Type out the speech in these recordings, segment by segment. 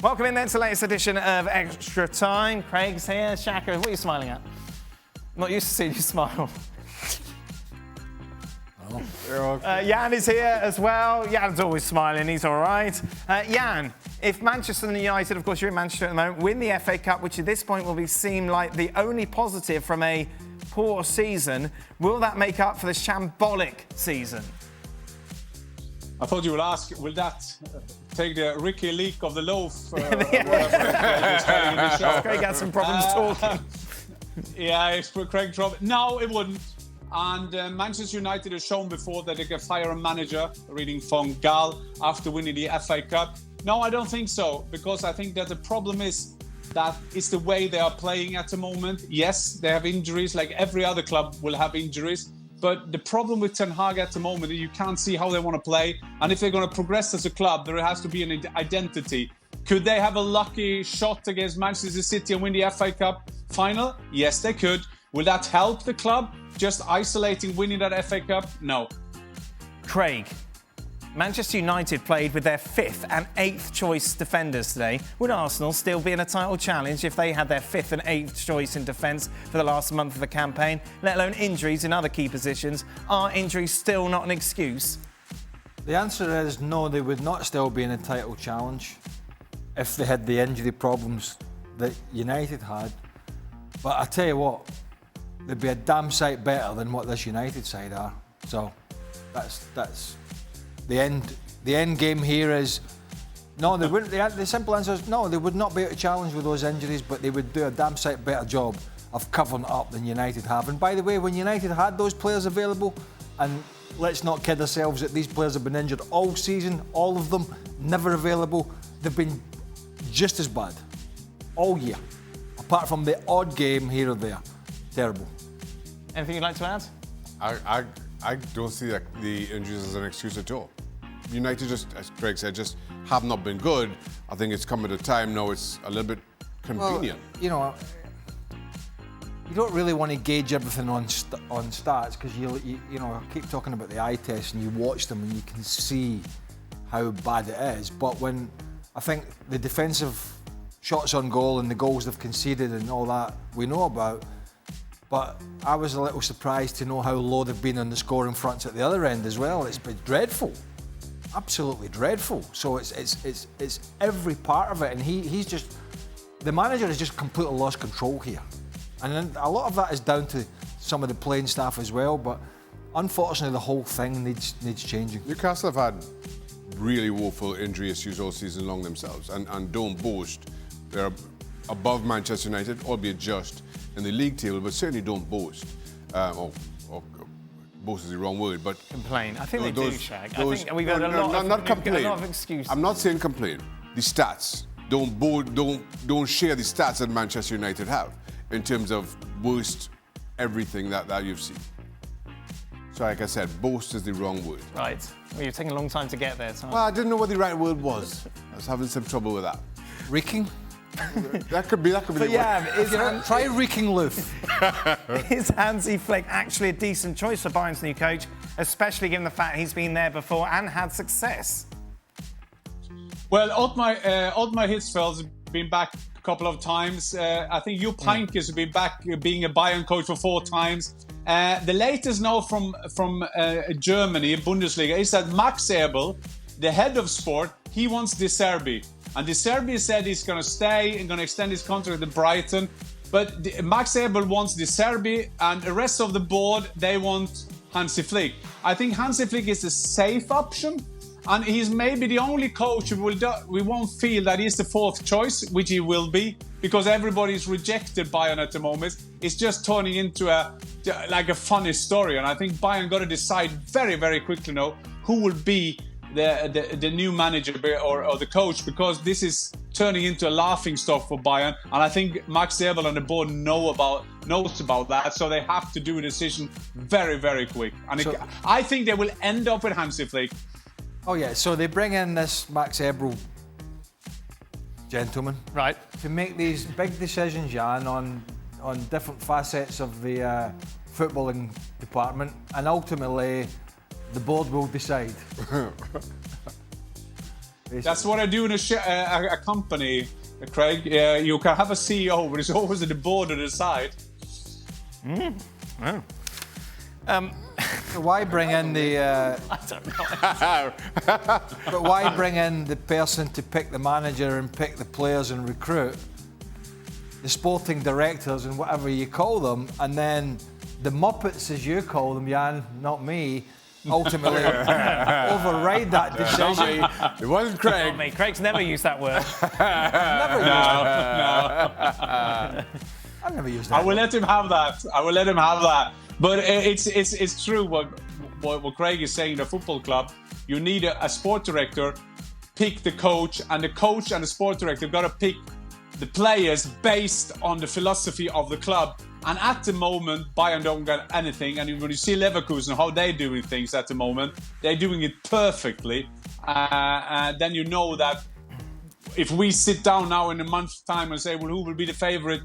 Welcome in then to the latest edition of Extra Time. Craig's here. Shaka, what are you smiling at? Not used to seeing you smile. Jan is here as well. Jan's always smiling, he's all right. Jan, if Manchester United, of course you're in Manchester at the moment, win the FA Cup, which at this point will seem like the only positive from a poor season, will that make up for the shambolic season? I thought you would ask, will that take the Ricky leak of the loaf? Craig had some problems talking. Yeah, it's Craig trouble. No, it wouldn't. And Manchester United has shown before that they can fire a manager, reading from Gal, after winning the FA Cup. No, I don't think so, because I think that the problem is that it's the way they are playing at the moment. Yes, they have injuries, like every other club will have injuries. But the problem with Ten Hag at the moment is you can't see how they want to play. And if they're going to progress as a club, there has to be an identity. Could they have a lucky shot against Manchester City and win the FA Cup final? Yes, they could. Will that help the club? Just isolating winning that FA Cup? No. Craig, Manchester United played with their 5th and 8th choice defenders today. Would Arsenal still be in a title challenge if they had their 5th and 8th choice in defence for the last month of the campaign, let alone injuries in other key positions? Are injuries still not an excuse? The answer is no, they would not still be in a title challenge if they had the injury problems that United had. But I tell you what, they'd be a damn sight better than what this United side are. So that's the end game here is no, they wouldn't. The simple answer is no, they would not be able to challenge with those injuries, but they would do a damn sight better job of covering it up than United have. And by the way, when United had those players available, and let's not kid ourselves that these players have been injured all season, all of them, never available, they've been just as bad all year, apart from the odd game here or there. Terrible. Anything you'd like to add? I don't see the injuries as an excuse at all. United just, as Craig said, just have not been good. I think it's come at a time now it's a little bit convenient. Well, you know, you don't really want to gauge everything on stats because you know, I keep talking about the eye test and you watch them and you can see how bad it is. But when I think the defensive shots on goal and the goals they've conceded and all that we know about. But I was a little surprised to know how low they've been on the scoring fronts at the other end as well. It's been dreadful, absolutely dreadful. So it's every part of it, and he's just, the manager has just completely lost control here, and then a lot of that is down to some of the playing staff as well. But unfortunately, the whole thing needs changing. Newcastle have had really woeful injury issues all season long themselves, and don't boast. They're above Manchester United, albeit just in the league table, but certainly don't boast. Or boast is the wrong word, but complain. I think they do, Shag. I think we've had a lot of excuses. I'm not saying complain. The stats don't share the stats that Manchester United have in terms of worst everything that you've seen. So, like I said, boast is the wrong word. Right. Well, you've taken a long time to get there. So well, I didn't know what the right word was. I was having some trouble with that. Reeking. That could be but the yeah, try reeking loof. Is Hansi Flick actually a decent choice for Bayern's new coach, especially given the fact he's been there before and had success? Well, Ottmar Hitzfeld's been back a couple of times. I think Jupp Heynckes has been back being a Bayern coach for 4 times. The latest now from Germany, Bundesliga, is that Max Eberl, the head of sport, he wants De Zerbi. And De Zerbi said he's going to stay and going to extend his contract at Brighton. But Max Eberl wants De Zerbi, and the rest of the board, they want Hansi Flick. I think Hansi Flick is a safe option, and he's maybe the only coach we won't feel that he's the 4th choice, which he will be, because everybody's rejected Bayern at the moment. It's just turning into a funny story, and I think Bayern got to decide very, very quickly now who will be the new manager or the coach, because this is turning into a laughing stock for Bayern, and I think Max Eberl and the board knows about that, so they have to do a decision very, very quick. And I think they will end up with Hansi Flick. Oh yeah, so they bring in this Max Eberl gentleman, right, to make these big decisions, Jan, on different facets of the footballing department, and ultimately the board will decide. That's what I do in a company, Craig. You can have a CEO, but it's always at the board to decide. Wow. So why bring in the? I don't know. But why bring in the person to pick the manager and pick the players and recruit the sporting directors and whatever you call them, and then the Muppets, as you call them, Jan, not me, ultimately override that decision? It wasn't Craig. Not me. Craig's never used that word. Never I never used that. I will let him have that. But it's true what Craig is saying. The football club, you need a sport director, pick the coach and the sport director got to pick the players based on the philosophy of the club. And at the moment, Bayern don't get anything. And when you see Leverkusen, how they're doing things at the moment, they're doing it perfectly. Then you know that if we sit down now in a month's time and say, well, who will be the favourite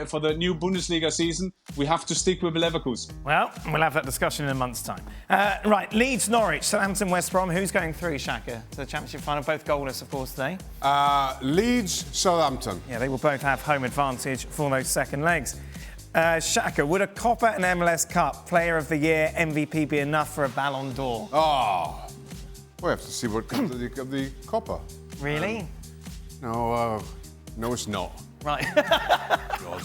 for the new Bundesliga season, we have to stick with Leverkusen. Well, we'll have that discussion in a month's time. Right, Leeds, Norwich, Southampton, West Brom. Who's going through, Shaka, to the Championship final? Both goalless, of course, today. Leeds, Southampton. Yeah, they will both have home advantage for those second legs. Shaka, would a Copa and MLS Cup Player of the Year MVP be enough for a Ballon d'Or? Oh, we have to see what comes of the Copa. Really? No, it's not. Right. God.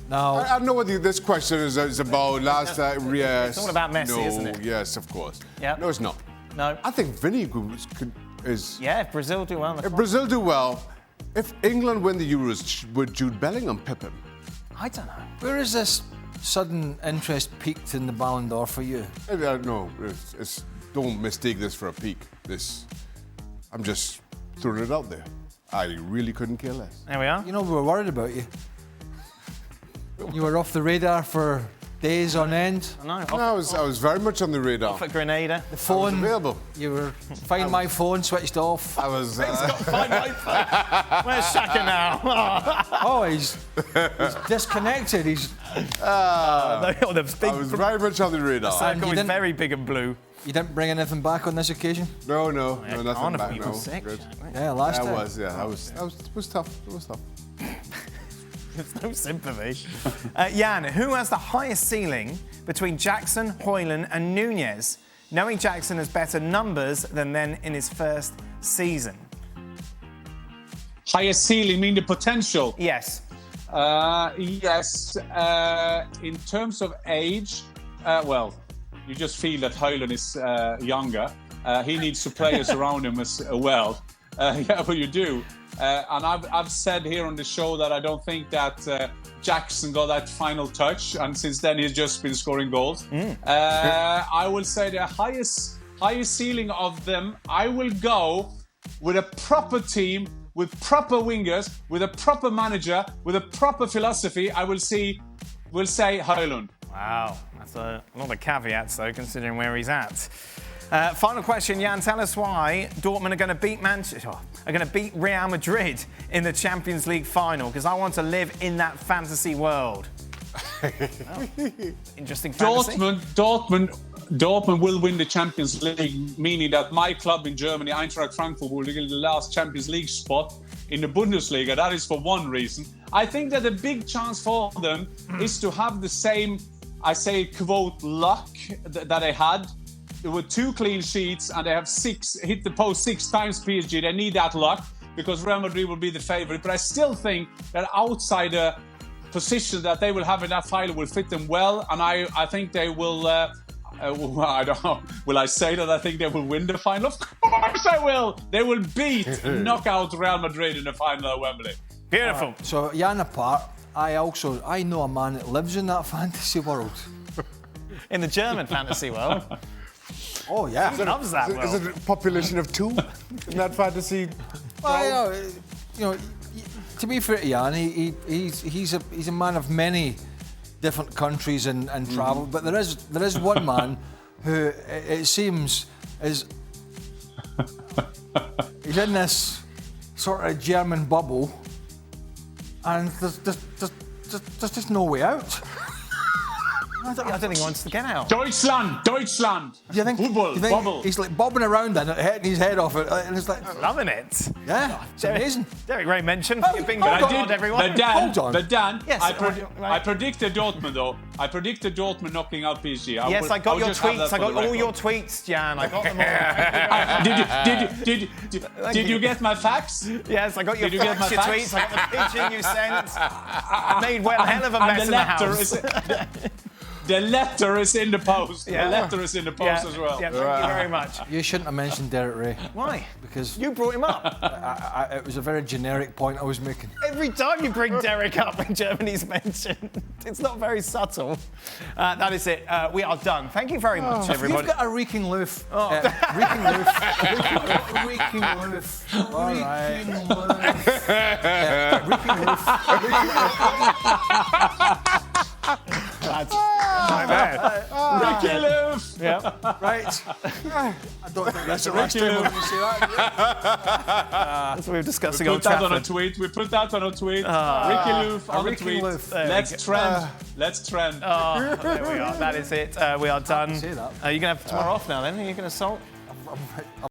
No. I don't know what this question is about. Last time, yes. It's all about Messi, no, isn't it? Yes, of course. Yep. No, it's not. No. I think Vinny is. Yeah, if Brazil do well. If Brazil do well, if England win the Euros, would Jude Bellingham pip him? I don't know. Where is this sudden interest peaked in the Ballon d'Or for you? No, don't mistake this for a peak. I'm just throwing it out there. I really couldn't care less. There we are. You know, we were worried about you. You were off the radar for days on end. I I was very much on the radar. Off at Grenada. The phone, available. You were find my phone switched off. I was. Find my phone. Where's Shaka now? Oh, he's disconnected. He's. The big I was very much on the radar. circle you is didn't- very big and blue. You didn't bring anything back on this occasion? No, nothing Carnival, back. you No, were sick. good. Yeah, last That time. was, yeah. It was tough. It was tough. There's no sympathy. Jan, who has the highest ceiling between Jackson, Hojlund and Nunez, knowing Jackson has better numbers than then in his first season? Highest ceiling, mean the potential? Yes. Yes. In terms of age, well, you just feel that Hojlund is younger. He needs some players around him as well. Yeah, but you do. And I've said here on the show that I don't think that Jackson got that final touch, and since then he's just been scoring goals. I will say the highest ceiling of them, I will go with a proper team, with proper wingers, with a proper manager, with a proper philosophy. We'll say Hojlund. Wow, that's a lot of caveats though, considering where he's at. Final question, Jan. Tell us why Dortmund are going to beat Real Madrid in the Champions League final. Because I want to live in that fantasy world. Interesting fantasy. Dortmund will win the Champions League, meaning that my club in Germany, Eintracht Frankfurt, will get the last Champions League spot in the Bundesliga. That is for one reason. I think that a big chance for them is to have the same, I say, quote, luck that they had. There were 2 clean sheets and they have hit the post 6 times PSG. They need that luck because Real Madrid will be the favourite. But I still think that outsider position that they will have in that final will fit them well. And I think they will, I don't know, will I say that I think they will win the final? Of course I will. They will beat knockout Real Madrid in the final at Wembley. Beautiful. So, Jan apart, I know a man that lives in that fantasy world. In the German fantasy world. Oh, yeah. He loves that world. Is it a population of 2 in that fantasy? Well, you know, to be fair to Jan, he's a man of many different countries and travel, but there is one man who it seems is he's in this sort of German bubble, and there's just no way out. I don't think he wants to get out. Deutschland. Do you think? Bubble. He's like bobbing around and hitting his head off it, and it's like, Loving it. yeah, it's amazing. Derek Ray mentioned your bingo hold on. card, everyone. But Dan, Yes, I predicted Dortmund though. I predicted Dortmund knocking out PSG. Yes, I got your just have tweets. that I for got the all your record. tweets, Jan. I got them all. Did you get my facts? Yes, I got your Did you get facts, my your facts? tweets. I got the pigeon you sent. Made well a hell of a mess in the house. The letter is in the post. Yeah. The letter is in the post as well. Yeah, thank you very much. You shouldn't have mentioned Derek Ray. Why? Because You brought him up. it was a very generic point I was making. Every time you bring Derek up when Germany's mentioned, it's not very subtle. That is it. We are done. Thank you very much, everybody. You've got a reeking loof. Reeking loof. Reeking loof. All right. Reeking loof. That's right there. Ricky Loof. Yeah. Right. I don't think that's the last time we're going to say that. That's what we were discussing We on put that on a Trafford. tweet. We put that on a tweet. Ricky Loof on a Ricky tweet. Loof. Let's trend. Let's trend. There we are. That is it. We are done. say that. Are you going to have tomorrow off now then? Are you going to salt? I'm